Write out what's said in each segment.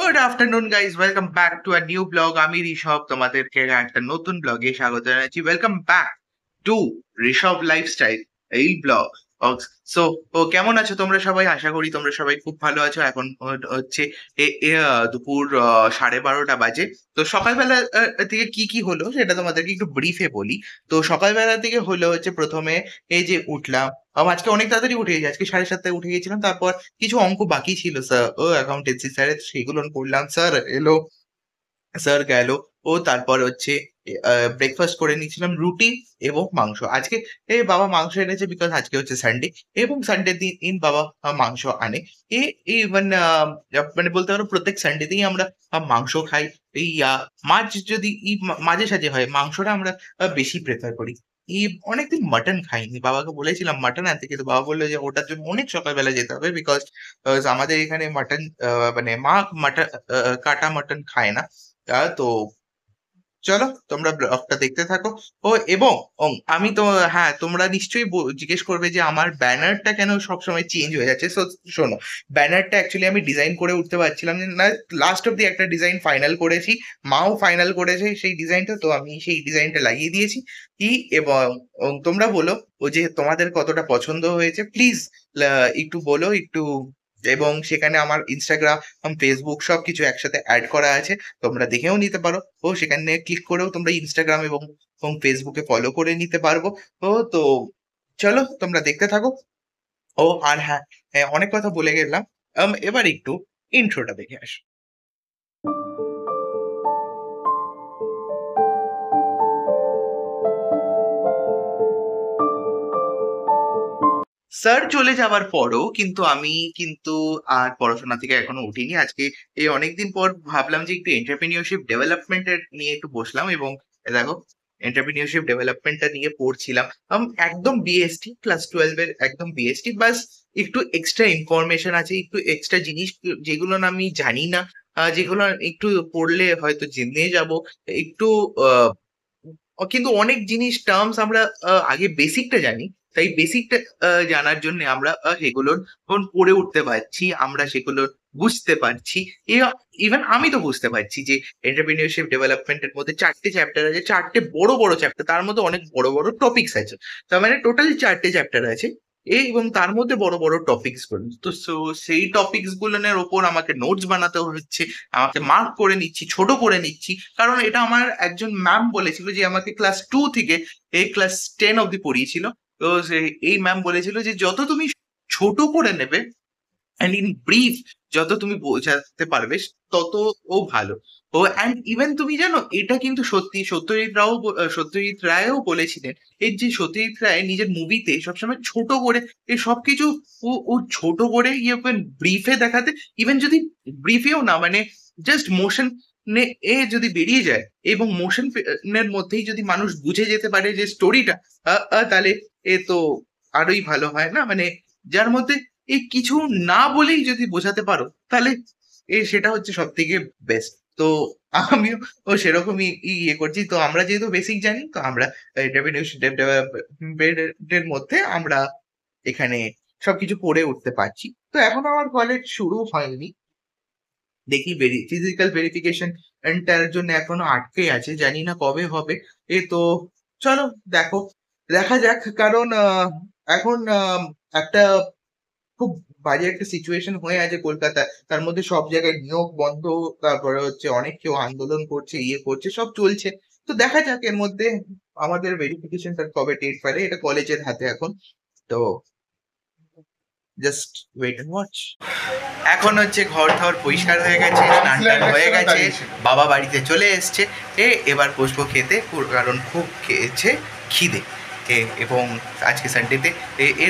Good afternoon guys, welcome back to a new blog. আমি ঋষভ, তোমাদেরকে একটা নতুন ব্লগে স্বাগত জানাচ্ছি। Welcome back to Rishabh lifestyle এই ব্লগ। সো কেমন আছো তোমরা সবাই? আশা করি তোমরা সবাই খুব ভালো আছো। এখন হচ্ছে দুপুর 12:30 বাজে। তো সকালবেলা থেকে কি কি হলো সেটা তোমাদেরকে একটু ব্রিফে বলি। তো সকালবেলা থেকে হলো হচ্ছে প্রথমে এই যে উঠলাম। আজকে অনেক তাড়াতাড়ি উঠে গেছি, আজকে 7:30 উঠে গেছিলাম। তারপর কিছু অঙ্ক বাকি ছিল স্যার, অ্যাকাউন্টেন্সি স্যারের, সেগুলো করলাম। স্যার এলো, স্যার গেল। তারপর হচ্ছে ব্রেকফাস্ট করে নিয়েছিলাম রুটি এবং মাংস। আজকে বাবা মাংস এনেছে, বিকজ আজকে হচ্ছে সানডে, এবং সানডে দিন বাবা মাংস আনে। ইভেন মানে বলতে পারো প্রত্যেক সানডেতেই আমরা মাংস খাই। এই মাছ যদি মাঝে সাঝে হয়, মাংসটা আমরা বেশি প্রেফার করি। অনেকদিন মাটন খাইনি, বাবাকে বলেছিলাম মাটন আনতে, কিন্তু বাবা বললো যে ওটার জন্য অনেক সকালবেলা যেতে হবে, বিকজ আমাদের এখানে মাটন, মানে মা মাটন, কাটা মাটন খায় না। তো চলো তোমরা ব্লগটা দেখতে থাকো। এবং আমি তো, হ্যাঁ, তোমরা নিশ্চয়ই জিজ্ঞেস করবে যে আমার ব্যানারটা কেন সবসময় চেঞ্জ হয়ে যাচ্ছে। শোনো, ব্যানারটা অ্যাকচুয়ালি আমি ডিজাইন করে উঠতে পারছিলাম না। লাস্ট অব্দি একটা ডিজাইন ফাইনাল করেছি, মাও ফাইনাল করেছে সেই ডিজাইনটা, তো আমি সেই ডিজাইনটা লাগিয়ে দিয়েছি। কি এবং তোমরা বলো ও যে তোমাদের কতটা পছন্দ হয়েছে, প্লিজ একটু বলো একটু। এবং সেখানে আমার ইনস্টাগ্রাম, ফেসবুক সবকিছু একসাথে অ্যাড করা আছে, তোমরা দেখেও নিতে পারো। সেখানে ক্লিক করেও তোমরা ইনস্টাগ্রাম এবং ফেসবুকে ফলো করে নিতে পারবো। তো চলো তোমরা দেখতে থাকো। আর হ্যাঁ, হ্যাঁ, অনেক কথা বলে গেলাম। এবার একটু ইন্ট্রোটা দেখে আসো। স্যার চলে যাওয়ার পরও কিন্তু আমি কিন্তু আর পড়াশোনা থেকে এখনো উঠিনি। আজকে এই অনেকদিন পর ভাবলাম যে একটু এন্টারপ্রেনিউরশিপ ডেভেলপমেন্টের নিয়ে একটু বসলাম, এবং দেখো এন্টারপ্রেনিউরশিপ ডেভেলপমেন্টটা নিয়ে পড়ছিলাম। একদম বিএসটি ক্লাস 12 এর, একদম বিএসটি বাস। একটু এক্সট্রা ইনফরমেশন আছে, একটু এক্সট্রা জিনিস যেগুলো না আমি জানি না, যেগুলো একটু পড়লে হয়তো জেনে যাব একটু। কিন্তু অনেক জিনিস টার্মস আমরা আগে বেসিকটা জানি, তাই বেসিকটা জানার জন্য আমরা সেগুলো এখন পড়ে উঠতে পারছি, আমরা সেগুলো বুঝতে পারছি। ইভেন আমি তো বুঝতে পারছি যে এন্টারপ্রেনিউরশিপ ডেভেলপমেন্টের মধ্যে 4টে চ্যাপ্টার আছে, 4টে বড় বড় চ্যাপ্টার, তার মধ্যে অনেক বড় বড় টপিকস আছে। তার মানে টোটাল 4টে চ্যাপ্টার আছে, এবং তার মধ্যে বড় বড় টপিকস গুলো তো, সেই টপিকস গুলোর ওপর আমাকে নোটস বানাতে হচ্ছে, আমাকে মার্ক করে নিচ্ছি, ছোট করে নিচ্ছি। কারণ এটা আমার একজন ম্যাম বলেছিল যে আমাকে ক্লাস 2 থেকে এই ক্লাস 10 অব্দি পড়িয়েছিল। তো এই ম্যাম বলেছিল যে যত তুমি ছোট করে নেবে অ্যান্ড ইন ব্রিফ, যত তুমি বোঝাতে পারবে তত ভালো। অ্যান্ড ইভেন তুমি জানো, এটা কিন্তু সত্যি সত্যজিৎ রায়ও বলেছিলেন। এই যে সত্যজিৎ রায় নিজের মুভিতে সবসময় ছোট করে এই সবকিছু, ও ছোট করে ব্রিফে দেখাতে, ইভেন যদি ব্রিফেও না, মানে জাস্ট মোশন যদি বেরিয়ে যায়, এবং মোশন এর মধ্যেই যদি মানুষ বুঝে যেতে পারে যে স্টোরিটা, তাহলে তো আরোই ভালো হয় না, মানে যার মধ্যে এই কিছু না বলেই যদি বোঝাতে পারো, তাহলে সেটা হচ্ছে সব থেকে বেস্ট। তো আমিও সেরকমই ইয়ে করছি। তো আমরা যেহেতু বেসিক জানি, তো আমরা ডেভেলপমেন্টের মধ্যে আমরা এখানে সবকিছু পড়ে উঠতে পারছি। তো এখন আমার কলেজ শুরু হয়নি, দেখি ফিজিক্যাল ভেরিফিকেশন টার জন্য এখনো আটকে আছে, জানি না কবে হবে। তো চলো, দেখো, দেখা যাক। কারণ এখন একটা খুব বাজে একটা সিচুয়েশন হয়ে আছে কলকাতায়, তার মধ্যে সব জায়গায় নিয়োগ বন্ধ, তারপরে হচ্ছে অনেক কেউ আন্দোলন করছে, ইয়ে করছে, সব চলছে। তো দেখা যাক এর মধ্যে আমাদের ভেরিফিকেশনটা কবে ডেট পারে, এটা কলেজের হাতে এখন। তো জাস্ট ওয়েট এন্ড ওয়াচ। এখন হচ্ছে ঘর থর পরিষ্কার হয়ে গেছে, স্নান টান হয়ে গেছে, বাবা বাড়িতে চলে এসছে। এবার বসবো খেতে, কারণ খুব খেয়েছে খিদে। এবং আজকে সানডেতে,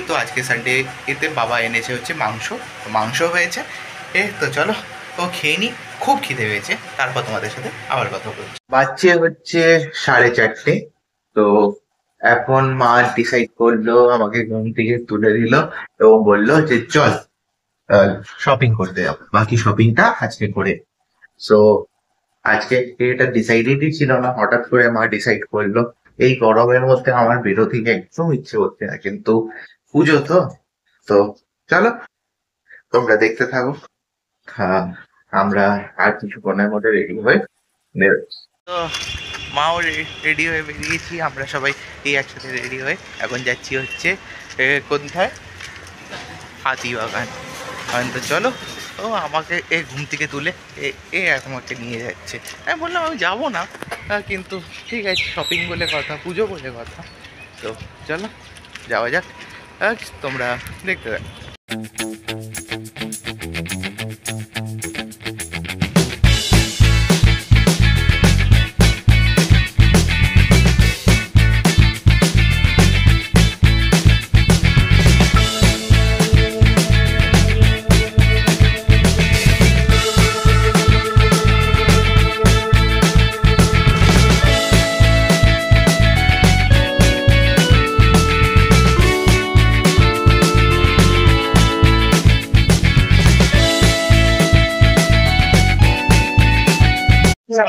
তো আজকে সানডে এতে বাবা এনেছে হচ্ছে মাংস, মাংস হয়েছে। তো চলো খেয়ে নি, খুব খিদে হয়েছে, তারপর তোমাদের সাথে আবার কথা বলছি। বাচ্চে হচ্ছে 4:30। তো এখন মা ডিসাইড করলো, আমাকে ঘুম থেকে তুলে দিল এবং বললো যে চল শপিং করতে যাবো, বাকি শপিংটা আজকে করে। সো আজকে এটা ডিসাইডেডই ছিল না, হঠাৎ করে মা ডিসাইড করলো। এই গরমের মধ্যে আমার বেরোতে একদম ইচ্ছে হচ্ছে না, কিন্তু পুজো তো। তো চলো তোমরা দেখতে থাকো। হ্যাঁ, আমরা আর কিছুক্ষণের মধ্যে রেডি হয়ে বেরোচ্ছি। তো মাও রেডি হয়ে বেরিয়েছি, আমরা সবাই এই একসাথে রেডি হয়ে এখন যাচ্ছি হচ্ছে কোথায়, হাতিবাগান। তো চলো, ও আমাকে ঘুম থেকে তুলে আমাকে নিয়ে যাচ্ছে। আমি বললাম আমি যাবো না, কিন্তু ঠিক আছে, শপিং বলে কথা, পুজো বলে কথা, তো চলো যাওয়া যাক। তোমরা দেখতে থাকো।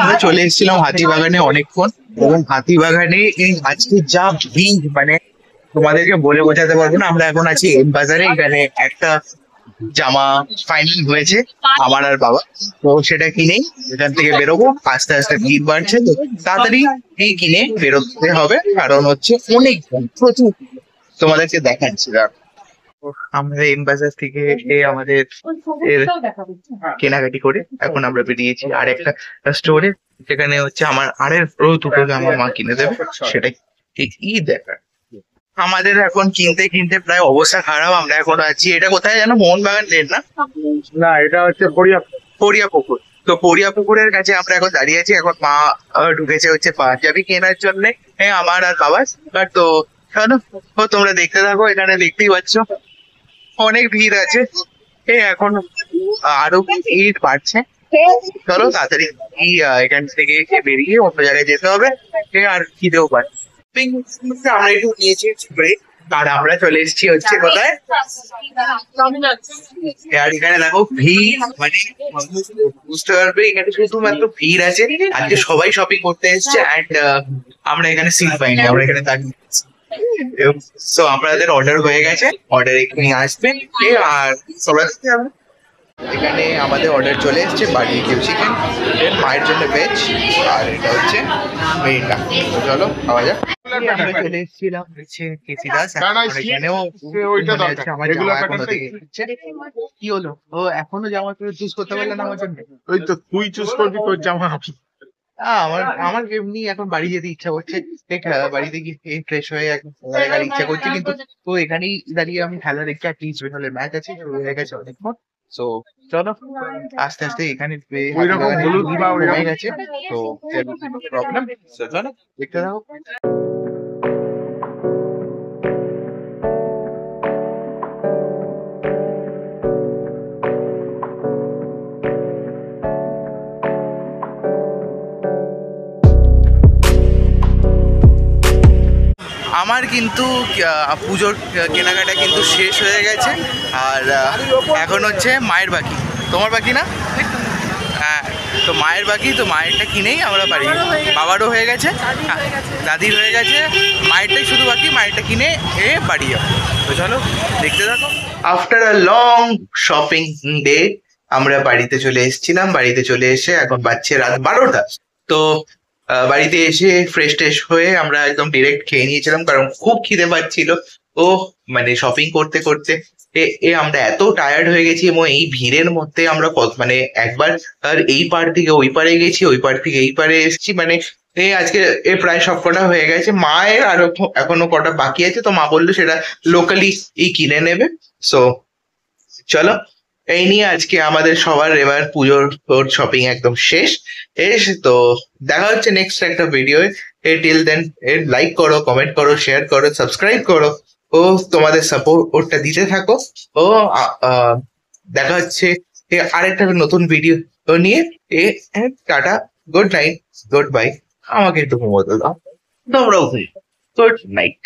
আমরা চলে এসেছিলাম হাতিবাগানে অনেকক্ষণ, এবং হাতিবাগানে এই আজকে যা ভিড়, মানে তোমাদেরকে বলে বোঝাতে পারবো না। আমরা এখন আছি এম বাজারে, এখানে একটা জামা ফাইনাল হয়েছে আমার আর বাবা, তো সেটা কিনেই এখান থেকে বেরোবো। আস্তে আস্তে ভিড় বাড়ছে, তো তাড়াতাড়ি এই কিনে বেরোতে হবে, কারণ হচ্ছে অনেক প্রচুর। তোমাদেরকে দেখাচ্ছি। আমরা এম বাজার থেকে আমাদের কেনাকাটি করে এখন আমরা বেরিয়েছি আর একটা স্টোরে, যেখানে হচ্ছে আমার দুটো আমার মা কিনে দেবে, সেটাই দেখা। আমাদের এখন কিনতে কিনতে প্রায় অবস্থা খারাপ। আমরা এখন আছি, এটা কোথায় যেন, মোহনবাগান লেন না, না এটা হচ্ছে পড়িয়া পুকুর। তো পড়িয়া পুকুরের কাছে আমরা এখন দাঁড়িয়ে আছি। এখন মা ঢুকেছে হচ্ছে পাঞ্জাবি কেনার জন্য, আমার আর বাবার। তো চলো, তোমরা দেখতে থাকো। এখানে দেখতেই পাচ্ছ অনেক ভিড় আছে, এখন আরো ভিড় বাড়ছে। চলো তাড়াতাড়ি এখান থেকে বেরিয়ে অন্য জায়গায় যেতে হবে, আর খিদেও পাচ্ছে। আমরা একটু নিয়েছি ব্রেক, আর আমরা চলে এসেছি হচ্ছে কোথায়, আর এখানে দেখো ভিড়, মানে বুঝতে পারবে এখানে শুধুমাত্র ভিড় আছে। আজকে সবাই শপিং করতে এসছে, অ্যান্ড আমরা এখানে সিট পাইনি, আমরা এখানে দাঁড়িয়ে। সো আমাদের অর্ডার হয়ে গেছে, অর্ডার এখানে আসবে, আর সবাই এখানে আমাদের অর্ডার চলে এসছে। বারবিকিউ চিকেন, মায়ের জন্য ভেজ, আর এটা হচ্ছে মেরিন্ডা। তো চলো খাওয়া যাক। আমরা চলে এসেছিলাম কেসিদাস, এখানেও আমার জামা এখনো দেখছে। কি হলো, ও এখনো জামা চুজ করতে পারলে না আমার জন্য? ওই তো তুই চুজ করবি তোর জামা। আমার আমার এমনি এখন বাড়ি যেতে ইচ্ছা করছে, বাড়িতে গিয়ে ফ্রেশ হয়ে ইচ্ছা করছে, কিন্তু তো এখানেই দাঁড়িয়ে আমি খেলা দেখছি। আর ইস্ট বেঙ্গলের ম্যাচ আছে, হয়ে গেছে অনেকক্ষণ। সো চলো আস্তে আস্তে এখানে হয়ে গেছে, তো প্রবলেম। চলো দেখতে থাকো। আমার কিন্তু পুজোর কেনাকাটা কিন্তু শেষ হয়ে গেছে, আর এখন হচ্ছে মায়ের বাকি। তোমার বাকি না? হ্যাঁ, তো মায়ের বাকি, তো মায়েরটা কিনেই আমরা বাড়ি। বাবারও হয়ে গেছে, দাদির হয়ে গেছে, মায়েরটাই শুধু বাকি। মায়েরটা কিনে বাড়ি যাবো। তো চলো দেখতে থাকো। After a long shopping day আমরা বাড়িতে চলে এসেছিলাম। বাড়িতে চলে এসে এখন বাজছে রাত 12টা। তো বাড়িতে এসে ফ্রেশ ট্রেশ হয়ে আমরা একদম ডিরেক্ট খেয়ে নিয়েছিলাম, কারণ খুব খিদে পাচ্ছিল। ও মানে শপিং করতে করতে আমরা এত টায়ার্ড হয়ে গেছি, এবং এই ভিড়ের মধ্যে আমরা মানে একবার আর এই পার থেকে ওই পারে গেছি, ওই পার থেকে এই পারে এসেছি, মানে আজকে প্রায় সব কটা হয়ে গেছে। মায়ের আরো এখনো কটা বাকি আছে, তো মা বললো সেটা লোকালি কিনে নেবে। সো চলো, এই নিয়ে আজকে আমাদের সবার এবার পুজোর শপিং একদম শেষ। তো দেখা হচ্ছে নেক্সট একটা ভিডিও। টিল দেন লাইক করো, কমেন্ট করো, শেয়ার করো, সাবস্ক্রাইব করো, ও তোমাদের সাপোর্টটা দিতে থাকো। ও দেখা হচ্ছে আরেকটা নতুন ভিডিও নিয়ে। Tata, good night, good bye. আমাকে একটু ঘুমোতে দাও, তোমরাও গুড নাইট।